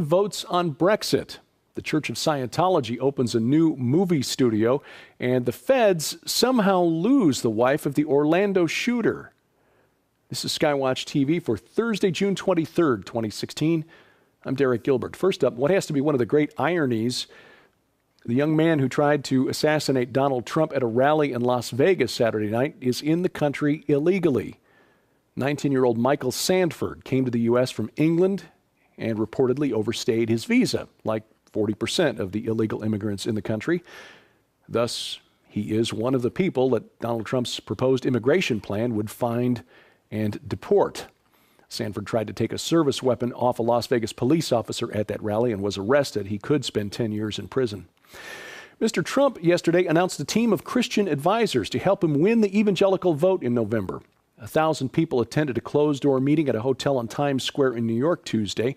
votes on Brexit. The Church of Scientology opens a new movie studio, and the feds somehow lose the wife of the Orlando shooter. This is SkyWatch TV for Thursday, June 23rd, 2016. I'm Derek Gilbert. First up, what has to be one of the great ironies, the young man who tried to assassinate Donald Trump at a rally in Las Vegas Saturday night is in the country illegally. 19-year-old Michael Sandford came to the U.S. from England and reportedly overstayed his visa, like 40% of the illegal immigrants in the country. Thus, he is one of the people that Donald Trump's proposed immigration plan would find and deport. Sandford tried to take a service weapon off a Las Vegas police officer at that rally and was arrested. He could spend 10 years in prison. Mr. Trump yesterday announced a team of Christian advisors to help him win the evangelical vote in November. 1,000 people attended a closed-door meeting at a hotel on Times Square in New York Tuesday.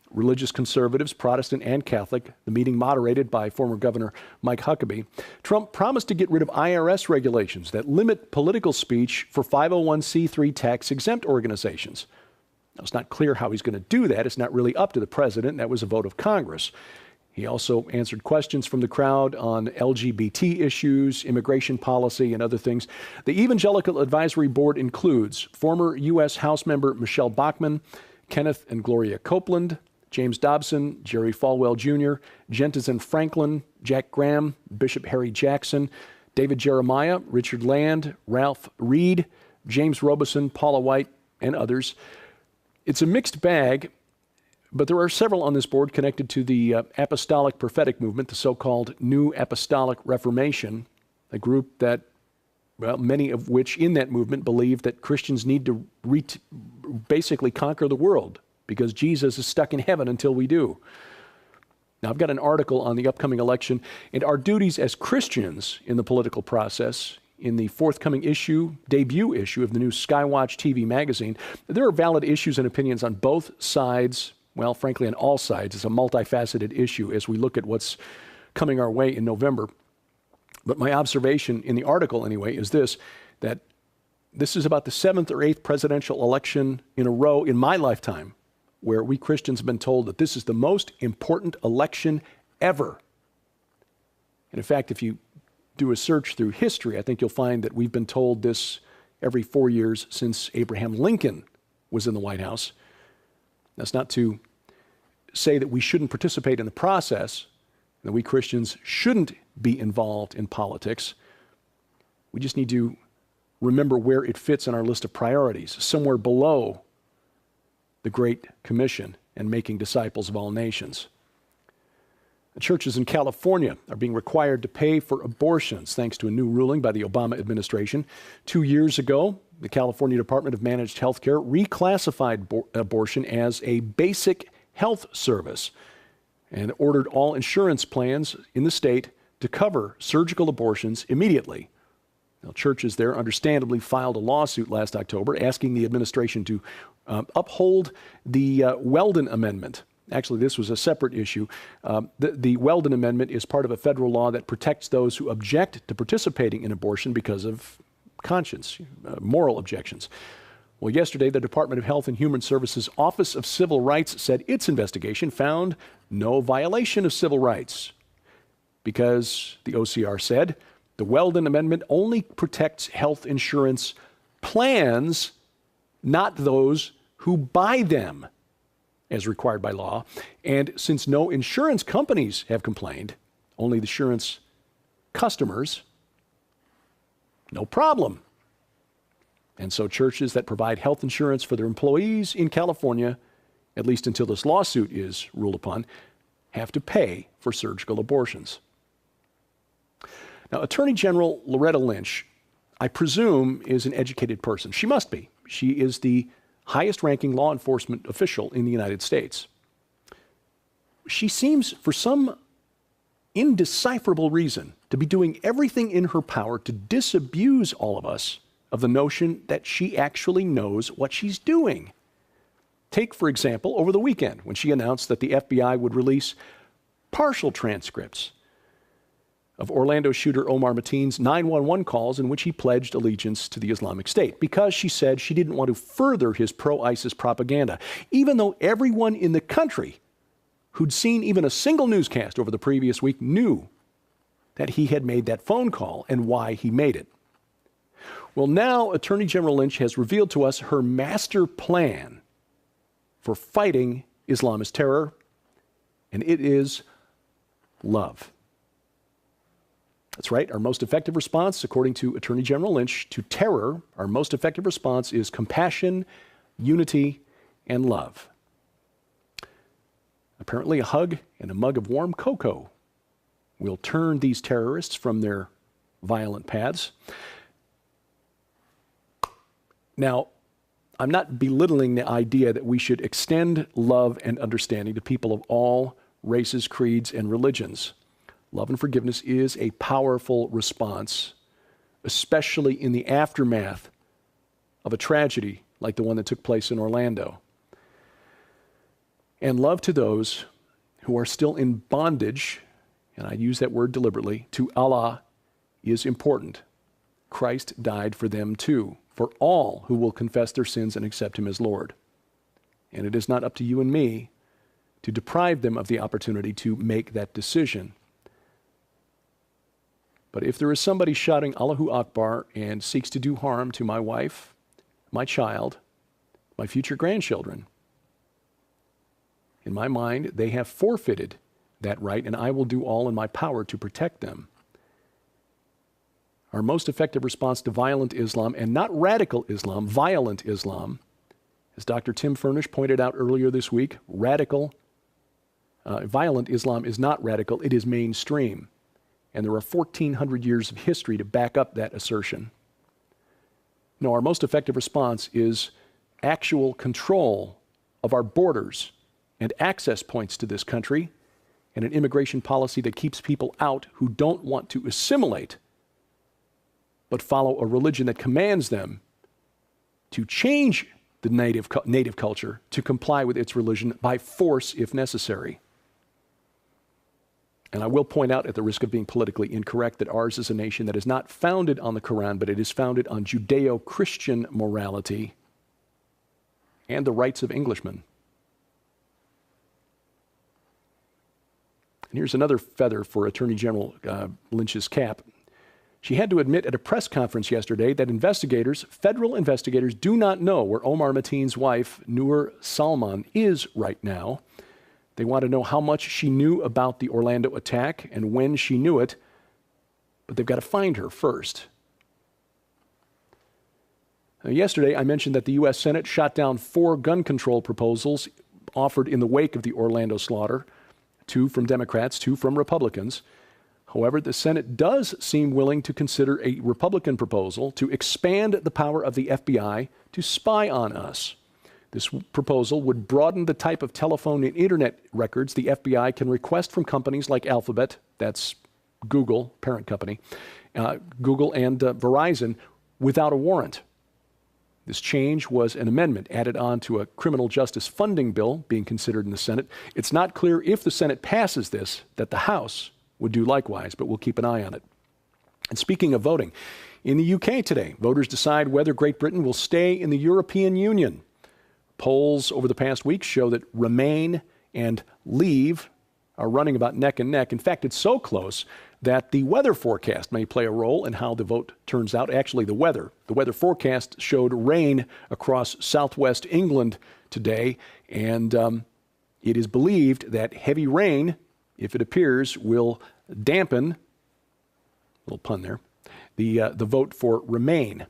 Religious conservatives, Protestant and Catholic, the meeting moderated by former Governor Mike Huckabee. Trump promised to get rid of IRS regulations that limit political speech for 501c3 tax-exempt organizations. Now, it's not clear how he's going to do that. It's not really up to the president. That was a vote of Congress. He also answered questions from the crowd on LGBT issues, immigration policy, and other things. The Evangelical Advisory Board includes former U.S. House member Michelle Bachmann, Kenneth and Gloria Copeland, James Dobson, Jerry Falwell Jr., Jentizen Franklin, Jack Graham, Bishop Harry Jackson, David Jeremiah, Richard Land, Ralph Reed, James Robeson, Paula White, and others. It's a mixed bag, but there are several on this board connected to the Apostolic Prophetic Movement, the so-called New Apostolic Reformation, a group that, well, many of which in that movement believe that Christians need to basically conquer the world because Jesus is stuck in heaven until we do. Now, I've got an article on the upcoming election and our duties as Christians in the political process in the forthcoming debut issue of the new SkyWatch TV magazine. There are valid issues and opinions on both sides, well, frankly, on all sides. It's a multifaceted issue as we look at what's coming our way in November. But my observation in the article, anyway, is this, that this is about the 7th or 8th presidential election in a row in my lifetime where we Christians have been told that this is the most important election ever. And in fact, if you do a search through history, I think you'll find that we've been told this every 4 years since Abraham Lincoln was in the White House. That's not to say that we shouldn't participate in the process, that we Christians shouldn't be involved in politics. We just need to remember where it fits in our list of priorities, somewhere below the Great Commission and making disciples of all nations. The churches in California are being required to pay for abortions thanks to a new ruling by the Obama administration. 2 years ago, the California Department of Managed Health Care reclassified abortion as a basic health service and ordered all insurance plans in the state to cover surgical abortions immediately. Now, churches there understandably filed a lawsuit last October asking the administration to uphold the Weldon Amendment. Actually, this was a separate issue. The Weldon Amendment is part of a federal law that protects those who object to participating in abortion because of conscience, moral objections. Well, yesterday, the Department of Health and Human Services Office of Civil Rights said its investigation found no violation of civil rights because the OCR said the Weldon Amendment only protects health insurance plans, not those who buy them, as required by law. And since no insurance companies have complained, only the insurance customers, no problem. And so churches that provide health insurance for their employees in California, at least until this lawsuit is ruled upon, have to pay for surgical abortions. Now, Attorney General Loretta Lynch, I presume, is an educated person. She must be. She is the highest-ranking law enforcement official in the United States. She seems, for some indecipherable reason, to be doing everything in her power to disabuse all of us of the notion that she actually knows what she's doing. Take, for example, over the weekend when she announced that the FBI would release partial transcripts of Orlando shooter Omar Mateen's 911 calls in which he pledged allegiance to the Islamic State because she said she didn't want to further his pro-ISIS propaganda, even though everyone in the country who'd seen even a single newscast over the previous week, knew that he had made that phone call and why he made it. Well, now Attorney General Lynch has revealed to us her master plan for fighting Islamist terror, and it is love. That's right. Our most effective response, according to Attorney General Lynch, to terror, our most effective response is compassion, unity, and love. Apparently, a hug and a mug of warm cocoa will turn these terrorists from their violent paths. Now, I'm not belittling the idea that we should extend love and understanding to people of all races, creeds, and religions. Love and forgiveness is a powerful response, especially in the aftermath of a tragedy like the one that took place in Orlando. And love to those who are still in bondage, and I use that word deliberately, to Allah is important. Christ died for them too, for all who will confess their sins and accept Him as Lord. And it is not up to you and me to deprive them of the opportunity to make that decision. But if there is somebody shouting Allahu Akbar and seeks to do harm to my wife, my child, my future grandchildren, in my mind, they have forfeited that right, and I will do all in my power to protect them. Our most effective response to violent Islam, and not radical Islam, violent Islam, as Dr. Tim Furnish pointed out earlier this week, violent Islam is not radical, it is mainstream. And there are 1,400 years of history to back up that assertion. No, our most effective response is actual control of our borders and access points to this country, and an immigration policy that keeps people out who don't want to assimilate, but follow a religion that commands them to change the native culture to comply with its religion by force if necessary. And I will point out, at the risk of being politically incorrect, that ours is a nation that is not founded on the Quran, but it is founded on Judeo-Christian morality and the rights of Englishmen. And here's another feather for Attorney General Lynch's cap. She had to admit at a press conference yesterday that investigators, federal investigators, do not know where Omar Mateen's wife, Noor Salman, is right now. They want to know how much she knew about the Orlando attack and when she knew it, but they've got to find her first. Now, yesterday, I mentioned that the U.S. Senate shot down 4 gun control proposals offered in the wake of the Orlando slaughter, 2 from Democrats, 2 from Republicans. However, the Senate does seem willing to consider a Republican proposal to expand the power of the FBI to spy on us. This proposal would broaden the type of telephone and internet records the FBI can request from companies like Alphabet, that's Google, parent company, Google and Verizon, without a warrant. This change was an amendment added on to a criminal justice funding bill being considered in the Senate. It's not clear if the Senate passes this that the House would do likewise, but we'll keep an eye on it. And speaking of voting, in the UK today, voters decide whether Great Britain will stay in the European Union. Polls over the past week show that Remain and Leave are running about neck and neck. In fact, it's so close that the weather forecast may play a role in how the vote turns out. Actually, the weather forecast showed rain across southwest England today, and it is believed that heavy rain, if it appears, will dampen, little pun there, the vote for Remain.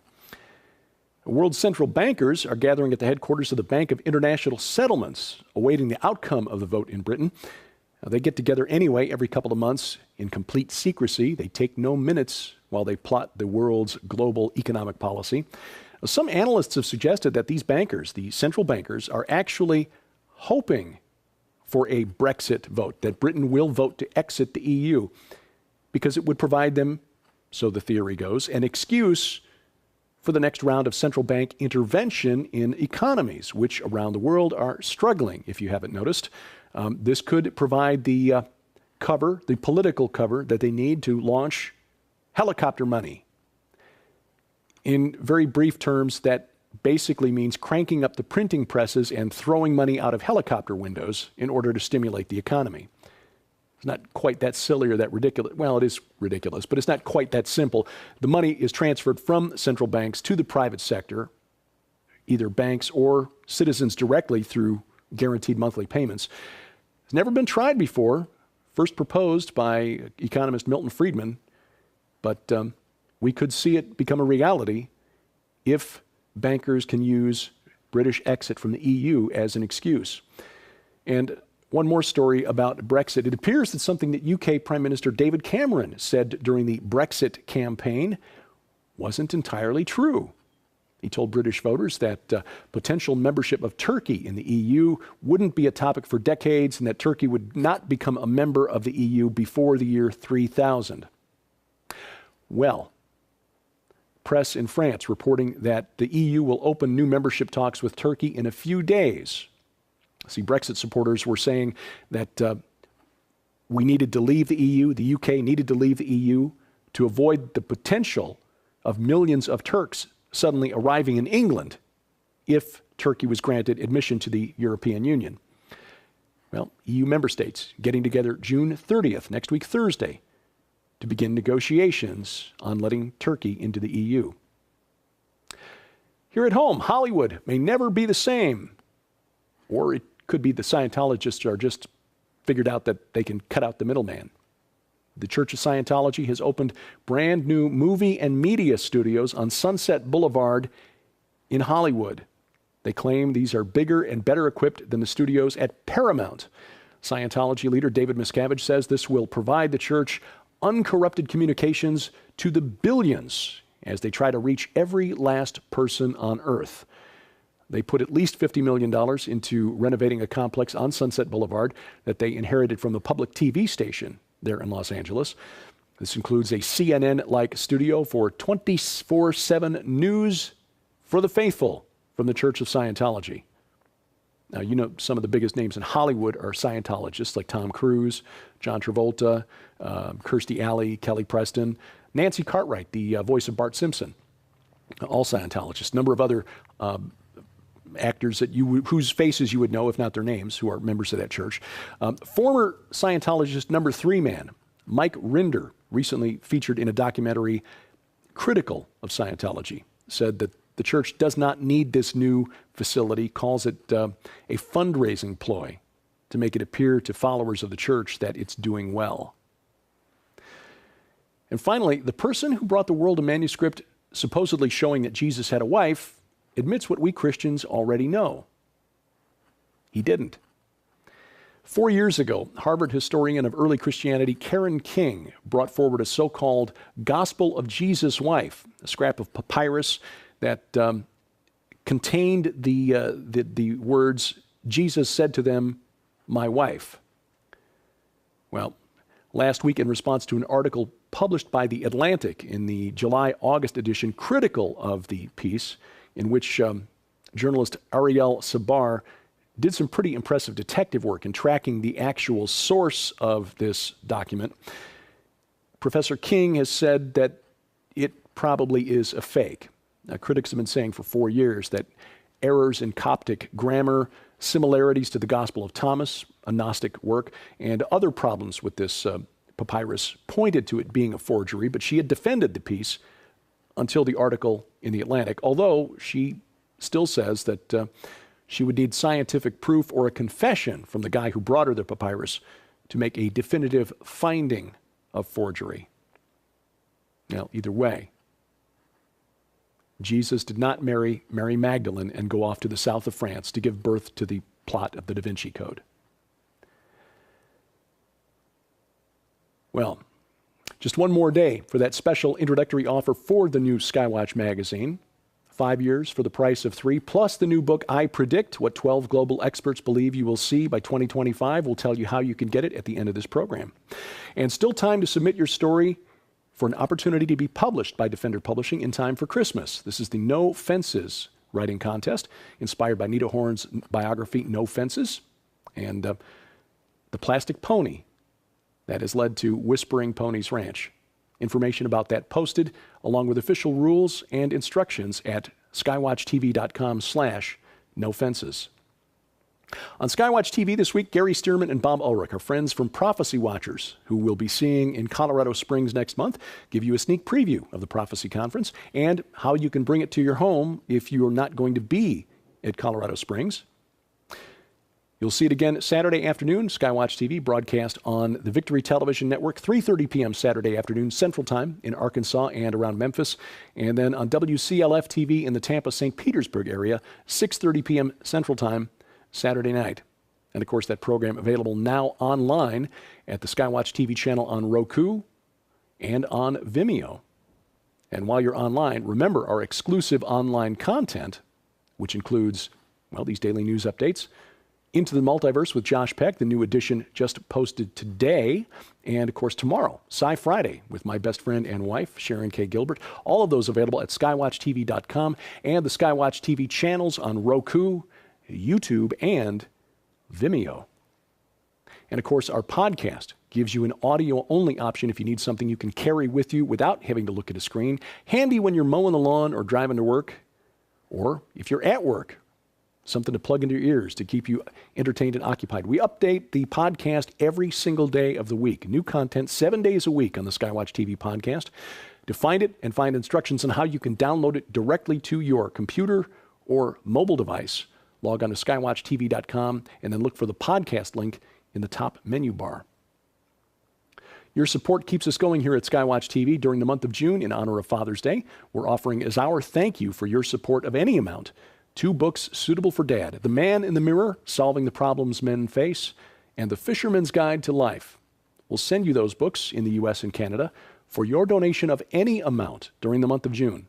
World central bankers are gathering at the headquarters of the Bank of International Settlements, awaiting the outcome of the vote in Britain. They get together anyway every couple of months in complete secrecy. They take no minutes while they plot the world's global economic policy. Some analysts have suggested that these bankers, the central bankers, are actually hoping for a Brexit vote, that Britain will vote to exit the EU, because it would provide them, so the theory goes, an excuse for the next round of central bank intervention in economies, which around the world are struggling, if you haven't noticed. This could provide the cover, the political cover that they need to launch helicopter money. In very brief terms, that basically means cranking up the printing presses and throwing money out of helicopter windows in order to stimulate the economy. It's not quite that silly or that ridiculous. Well, it is ridiculous, but it's not quite that simple. The money is transferred from central banks to the private sector, either banks or citizens directly through guaranteed monthly payments. It's never been tried before, first proposed by economist Milton Friedman, but we could see it become a reality if bankers can use British exit from the EU as an excuse. And one more story about Brexit. It appears that something that UK Prime Minister David Cameron said during the Brexit campaign wasn't entirely true. He told British voters that potential membership of Turkey in the EU wouldn't be a topic for decades and that Turkey would not become a member of the EU before the year 3000. Well, press in France reporting that the EU will open new membership talks with Turkey in a few days. See, Brexit supporters were saying that we needed to leave the EU, the UK needed to leave the EU to avoid the potential of millions of Turks suddenly arriving in England if Turkey was granted admission to the European Union. Well, EU member states getting together June 30th, next week Thursday, to begin negotiations on letting Turkey into the EU. Here at home, Hollywood may never be the same, or it could be the Scientologists are just figured out that they can cut out the middleman. The Church of Scientology has opened brand new movie and media studios on Sunset Boulevard in Hollywood. They claim these are bigger and better equipped than the studios at Paramount. Scientology leader David Miscavige says this will provide the church uncorrupted communications to the billions as they try to reach every last person on earth. They put at least $50 million into renovating a complex on Sunset Boulevard that they inherited from the public TV station there in Los Angeles. This includes a CNN-like studio for 24/7 news for the faithful from the Church of Scientology. Now, you know some of the biggest names in Hollywood are Scientologists like Tom Cruise, John Travolta, Kirstie Alley, Kelly Preston, Nancy Cartwright, the voice of Bart Simpson, all Scientologists. A number of other actors that whose faces you would know, if not their names, who are members of that church. Former Scientologist number 3 man, Mike Rinder, recently featured in a documentary critical of Scientology, said that the church does not need this new facility, calls it a fundraising ploy to make it appear to followers of the church that it's doing well. And finally, the person who brought the world a manuscript supposedly showing that Jesus had a wife admits what we Christians already know. He didn't. 4 years ago, Harvard historian of early Christianity Karen King brought forward a so-called Gospel of Jesus' Wife, a scrap of papyrus that contained the words, Jesus said to them, my wife. Well, last week in response to an article published by The Atlantic in the July-August edition critical of the piece, in which journalist Ariel Sabar did some pretty impressive detective work in tracking the actual source of this document, Professor King has said that it probably is a fake. Now, critics have been saying for 4 years that errors in Coptic grammar, similarities to the Gospel of Thomas, a Gnostic work, and other problems with this papyrus pointed to it being a forgery, but she had defended the piece until the article in The Atlantic, although she still says that she would need scientific proof or a confession from the guy who brought her the papyrus to make a definitive finding of forgery. Now, either way, Jesus did not marry Mary Magdalene and go off to the south of France to give birth to the plot of the Da Vinci Code. Well, just one more day for that special introductory offer for the new SkyWatch magazine. 5 years for the price of 3, plus the new book, I Predict What 12 Global Experts Believe You Will See by 2025. We'll tell you how you can get it at the end of this program. And still time to submit your story for an opportunity to be published by Defender Publishing in time for Christmas. This is the No Fences writing contest, inspired by Nita Horn's biography, No Fences, and the plastic pony that has led to Whispering Ponies Ranch. Information about that posted, along with official rules and instructions at skywatchtv.com/nofences. On Skywatch TV this week, Gary Stearman and Bob Ulrich are friends from Prophecy Watchers, who we'll be seeing in Colorado Springs next month, give you a sneak preview of the Prophecy Conference and how you can bring it to your home if you're not going to be at Colorado Springs. You'll see it again Saturday afternoon, Skywatch TV broadcast on the Victory Television Network, 3:30 p.m. Saturday afternoon, Central Time in Arkansas and around Memphis. And then on WCLF TV in the Tampa-St. Petersburg area, 6:30 p.m. Central Time, Saturday night. And of course, that program available now online at the Skywatch TV channel on Roku and on Vimeo. And while you're online, remember our exclusive online content, which includes, well, these daily news updates, Into the Multiverse with Josh Peck, the new edition just posted today, and of course tomorrow, Sci Friday with my best friend and wife, Sharon K. Gilbert. All of those available at skywatchtv.com and the Skywatch TV channels on Roku, YouTube, and Vimeo. And of course, our podcast gives you an audio-only option if you need something you can carry with you without having to look at a screen. Handy when you're mowing the lawn or driving to work, or if you're at work, something to plug into your ears to keep you entertained and occupied. We update the podcast every single day of the week. New content 7 days a week on the Skywatch TV podcast. To find it and find instructions on how you can download it directly to your computer or mobile device, log on to skywatchtv.com and then look for the podcast link in the top menu bar. Your support keeps us going here at Skywatch TV during the month of June in honor of Father's Day. We're offering as our thank you for your support of any amount 2 books suitable for Dad: The Man in the Mirror, Solving the Problems Men Face, and The Fisherman's Guide to Life. We'll send you those books in the U.S. and Canada for your donation of any amount during the month of June.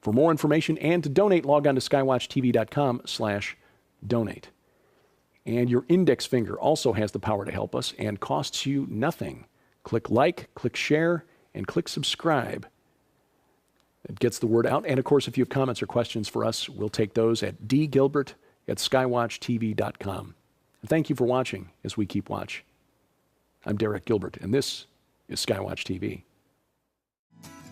For more information and to donate, log on to skywatchtv.com/donate. And your index finger also has the power to help us and costs you nothing. Click like, click share, and click subscribe. It gets the word out. And of course, if you have comments or questions for us, we'll take those at dgilbert@skywatchtv.com. And thank you for watching as we keep watch. I'm Derek Gilbert, and this is Skywatch TV.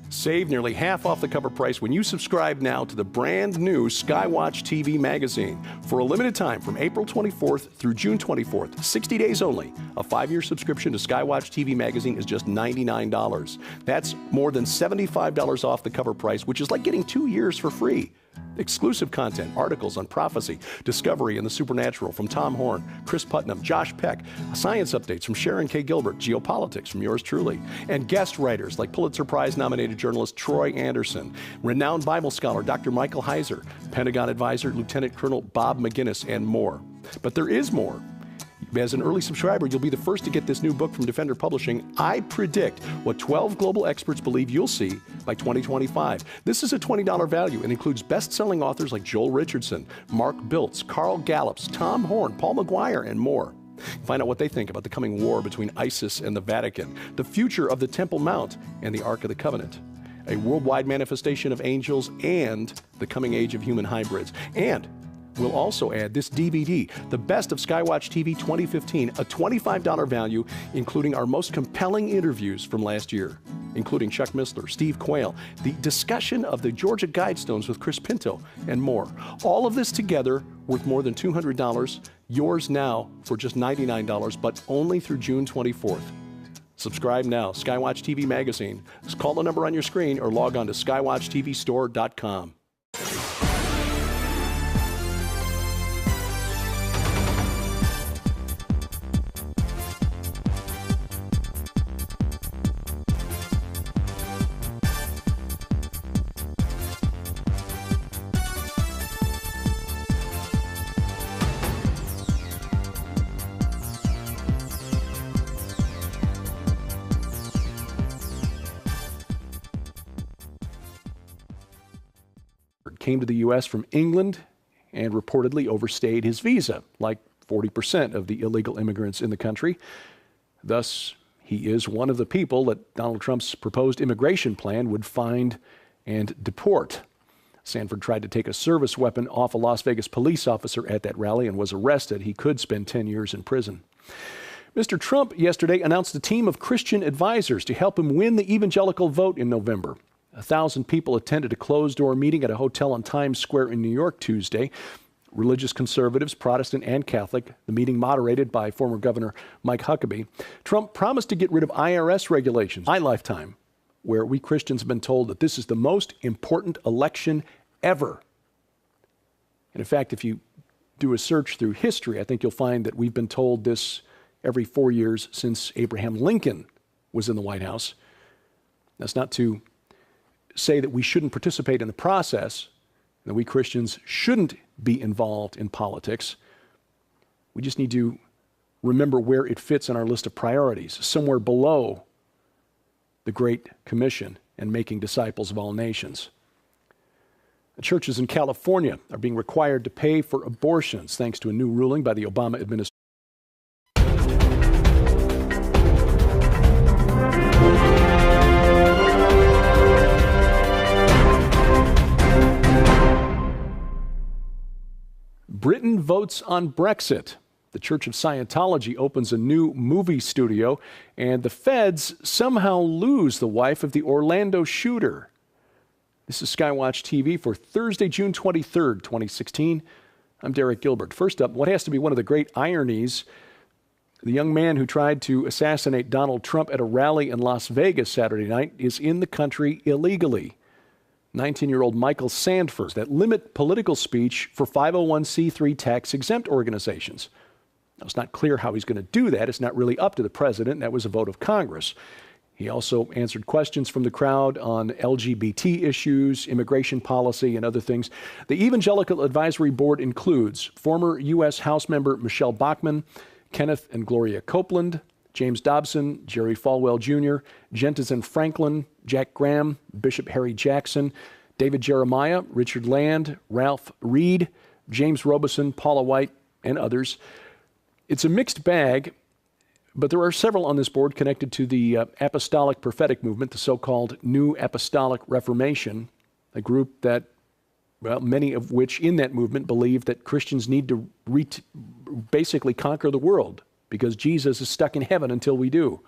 Save nearly half off the cover price when you subscribe now to the brand new Skywatch TV magazine. For a limited time from April 24th through June 24th, 60 days only, a 5-year subscription to Skywatch TV magazine is just $99. That's more than $75 off the cover price, which is like getting 2 years for free. Exclusive content, articles on prophecy, discovery, and the supernatural from Tom Horn, Chris Putnam, Josh Peck, science updates from Sharon K. Gilbert, geopolitics from yours truly, and guest writers like Pulitzer Prize-nominated journalist Troy Anderson, renowned Bible scholar Dr. Michael Heiser, Pentagon advisor Lieutenant Colonel Bob McGinnis, and more. But there is more. As an early subscriber, you'll be the first to get this new book from Defender Publishing. I predict what 12 global experts believe you'll see by 2025. This is a $20 value and includes best-selling authors like Joel Richardson, Mark Biltz, Carl Gallups, Tom Horn, Paul McGuire, and more. Find out what they think about the coming war between ISIS and the Vatican, the future of the Temple Mount and the Ark of the Covenant, a worldwide manifestation of angels, and the coming age of human hybrids. And we'll also add this DVD, The Best of Skywatch TV 2015, a $25 value, including our most compelling interviews from last year, including Chuck Missler, Steve Quayle, the discussion of the Georgia Guidestones with Chris Pinto, and more. All of this together worth more than $200, yours now for just $99, but only through June 24th. Subscribe now, Skywatch TV Magazine. Just call the number on your screen or log on to skywatchtvstore.com. Came to the U.S. from England and reportedly overstayed his visa, like 40% of the illegal immigrants in the country. Thus, he is one of the people that Donald Trump's proposed immigration plan would find and deport. Sanford tried to take a service weapon off a Las Vegas police officer at that rally and was arrested. He could spend 10 years in prison. Mr. Trump yesterday announced a team of Christian advisors to help him win the evangelical vote in November. 1,000 people attended a closed-door meeting at a hotel on Times Square in New York Tuesday. Religious conservatives, Protestant and Catholic, the meeting moderated by former Governor Mike Huckabee. Trump promised to get rid of IRS regulations. My lifetime, where we Christians have been told that this is the most important election ever. And in fact, if you do a search through history, I think you'll find that we've been told this every 4 years since Abraham Lincoln was in the White House. That's not to say that we shouldn't participate in the process, that we Christians shouldn't be involved in politics. We just need to remember where it fits on our list of priorities, somewhere below the Great Commission and making disciples of all nations. The churches in California are being required to pay for abortions thanks to a new ruling by the Obama administration. Britain votes on Brexit. The Church of Scientology opens a new movie studio, and the feds somehow lose the wife of the Orlando shooter. This is SkyWatchTV for Thursday, June 23rd, 2016. I'm Derek Gilbert. First up, what has to be one of the great ironies, the young man who tried to assassinate Donald Trump at a rally in Las Vegas Saturday night is in the country illegally. 19-year-old Michael Sandford that limit political speech for 501c3 tax-exempt organizations. Now, it's not clear how he's going to do that. It's not really up to the president. That was a vote of Congress. He also answered questions from the crowd on LGBT issues, immigration policy, and other things. The Evangelical Advisory Board includes former U.S. House member Michelle Bachmann, Kenneth and Gloria Copeland, James Dobson, Jerry Falwell Jr., Jentizen Franklin, Jack Graham, Bishop Harry Jackson, David Jeremiah, Richard Land, Ralph Reed, James Robeson, Paula White, and others. It's a mixed bag, but there are several on this board connected to the Apostolic Prophetic Movement, the so-called New Apostolic Reformation, a group that, well, many of which in that movement believe that Christians need to basically conquer the world because Jesus is stuck in heaven until we do.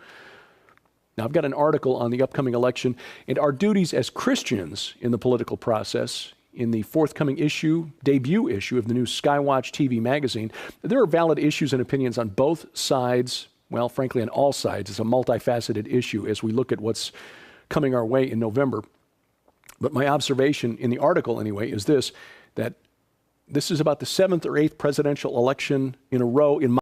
Now, I've got an article on the upcoming election and our duties as Christians in the political process in the forthcoming debut issue of the new SkyWatchTV magazine. There are valid issues and opinions on both sides, well, frankly, on all sides. It's a multifaceted issue as we look at what's coming our way in November. But my observation in the article, anyway, is this, that this is about the 7th or 8th presidential election in a row in my